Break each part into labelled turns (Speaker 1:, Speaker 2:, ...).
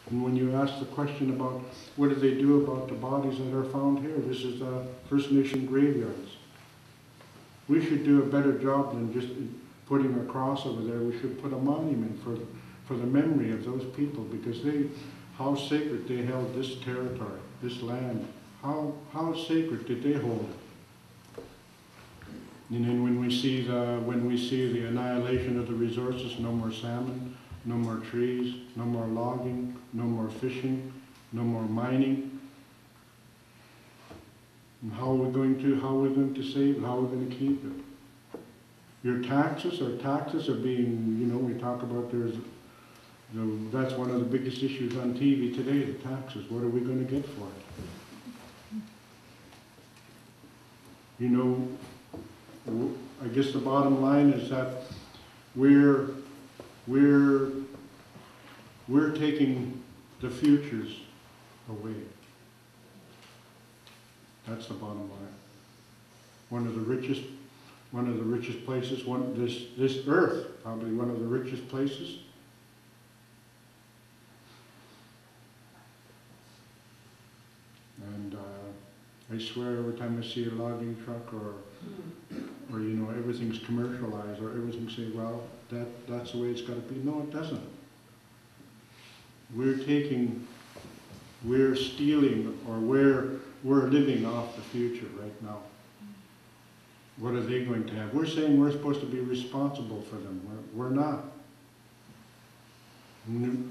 Speaker 1: And when you ask the question about what do they do about the bodies that are found here, this is First Nation graveyards. We should do a better job than just putting a cross over there. We should put a monument for the memory of those people, because how sacred they held this territory, this land. How sacred did they hold it? And then when we see the annihilation of the resources, no more salmon, no more trees, no more logging, no more fishing, no more mining. And how are we going to save it? How are we going to keep it? Our taxes are being, we talk about that's one of the biggest issues on TV today, the taxes. What are we going to get for it? I guess the bottom line is that we're taking the futures away. That's the bottom line. One of the richest places, this earth, probably one of the richest places. And I swear every time I see a logging truck or everything's commercialized, or everything say, well, that's the way it's got to be. No, it doesn't. We're stealing, or we're living off the future right now. What are they going to have? We're saying we're supposed to be responsible for them. We're not.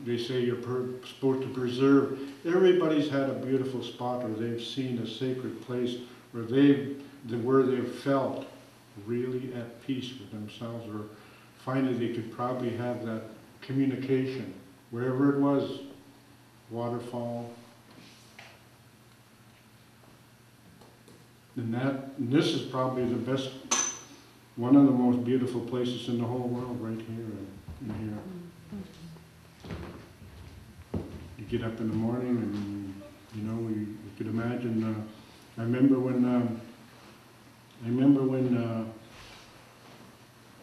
Speaker 1: They say you're supposed to preserve. Everybody's had a beautiful spot where they've seen a sacred place where they've felt really at peace with themselves, or finally they could probably have that communication, wherever it was, waterfall. And this is probably the best, one of the most beautiful places in the whole world, right here in here. You get up in the morning and, you could imagine, I remember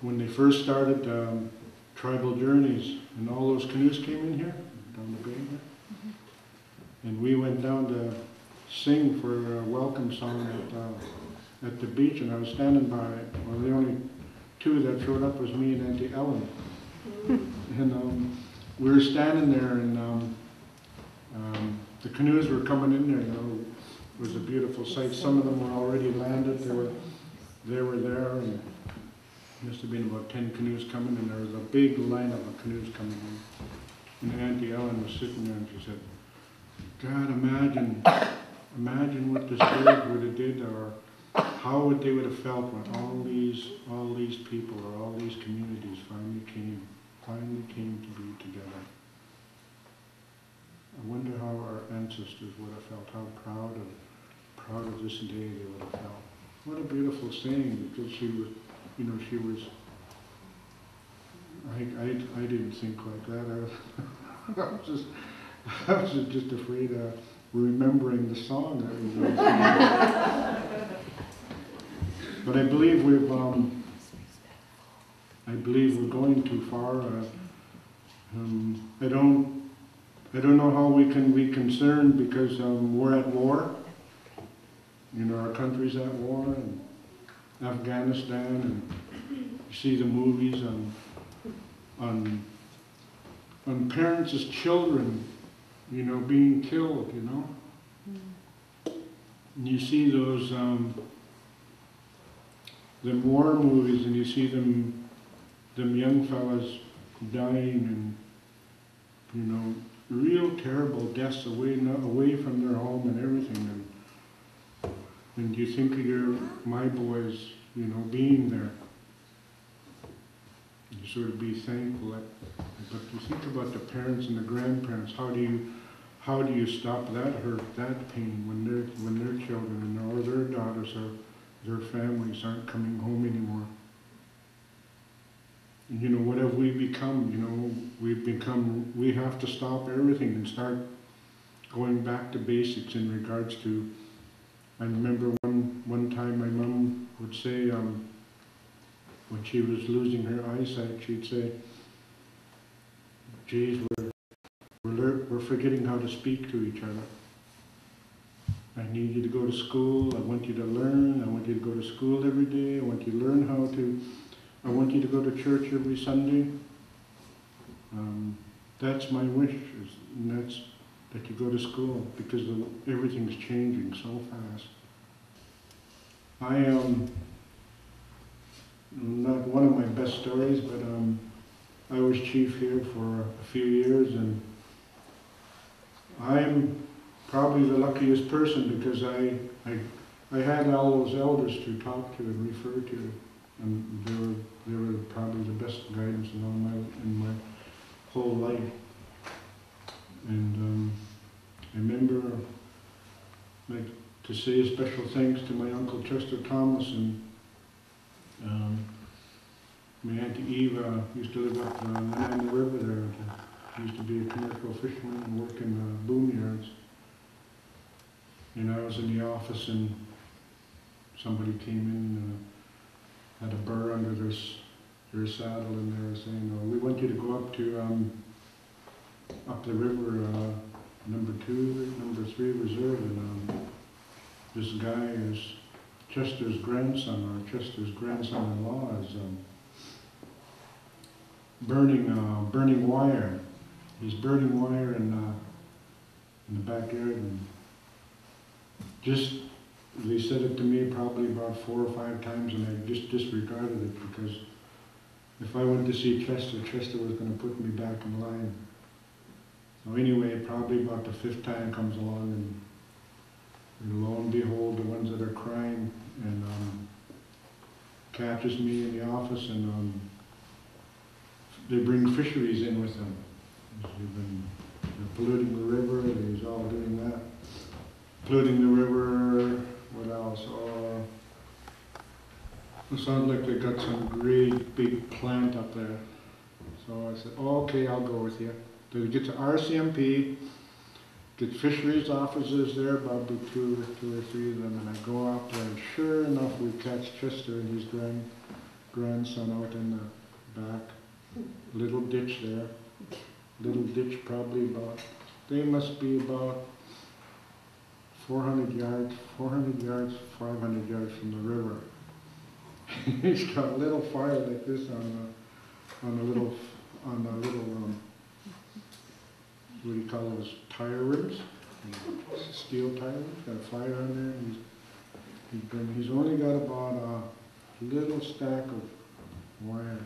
Speaker 1: when they first started Tribal Journeys, and all those canoes came in here, down the bay here. And we went down to sing for a welcome song at the beach, and I was standing by, well, the only two that showed up was me and Auntie Ellen. And we were standing there, and the canoes were coming in there, It was a beautiful sight. Some of them were already landed. They were there, and must have been about 10 canoes coming, and there was a big lineup of canoes coming in. And Auntie Ellen was sitting there, and she said, God, imagine what this village would have did, or how they would have felt when all these people, or all these communities finally came to be together. I wonder how our ancestors would have felt, how proud of this day they would have felt. What a beautiful saying, because she was, I didn't think like that. I was just afraid of remembering the song that we were singing. But I believe we're going too far. I don't know how we can be concerned, because we're at war. Our country's at war, and Afghanistan, and you see the movies on parents' children, being killed, And you see those them war movies, and you see them young fellas dying, and real terrible deaths away from their home and everything, and you think of my boys, being there. You sort of be thankful but you think about the parents and the grandparents. How do you stop that hurt, that pain, when their children or their daughters or their families aren't coming home anymore? And what have we become? We have to stop everything and start going back to basics in regards to. I remember one time my mom would say, when she was losing her eyesight, she'd say, geez, we're we're forgetting how to speak to each other. I need you to go to school. I want you to learn. I want you to go to school every day. I want you to learn how to. I want you to go to church every Sunday. That's my wish, and that's that you go to school, because everything's changing so fast. I am not one of my best stories, but I was chief here for a few years, and I'm probably the luckiest person because I had all those elders to talk to and refer to, and they were probably the best guidance in my whole life. And I remember, like, to say a special thanks to my Uncle Chester Thomas and my Auntie Eva used to live up on the Nana River there. She used to be a commercial fisherman and work in boom yards. And I was in the office and somebody came in and had a burr under their saddle, and they were saying, "Oh, we want you to go up to up the river, number 2, number 3 reserve, and this guy is Chester's grandson, or Chester's grandson-in-law is burning wire. He's burning wire in the backyard, and just they said it to me probably about 4 or 5 times, and I just disregarded it because if I went to see Chester, Chester was going to put me back in line. So anyway, probably about the 5th time comes along, and lo and behold, the ones that are crying and catches me in the office, and they bring fisheries in with them. They're polluting the river. He's all doing that. Polluting the river. What else? It sounds like they got some great big plant up there. So I said, oh, okay, I'll go with you. They get to RCMP, get fisheries officers there, probably two or three of them, and I go out there, and sure enough, we catch Chester and his grandson out in the back. Little ditch there. Little ditch, probably they must be about 400 yards, 500 yards from the river. He's got a little fire like this on the little what do you call those, tire rims? Steel tire rims, got a fire on there, and he's only got about a little stack of wire.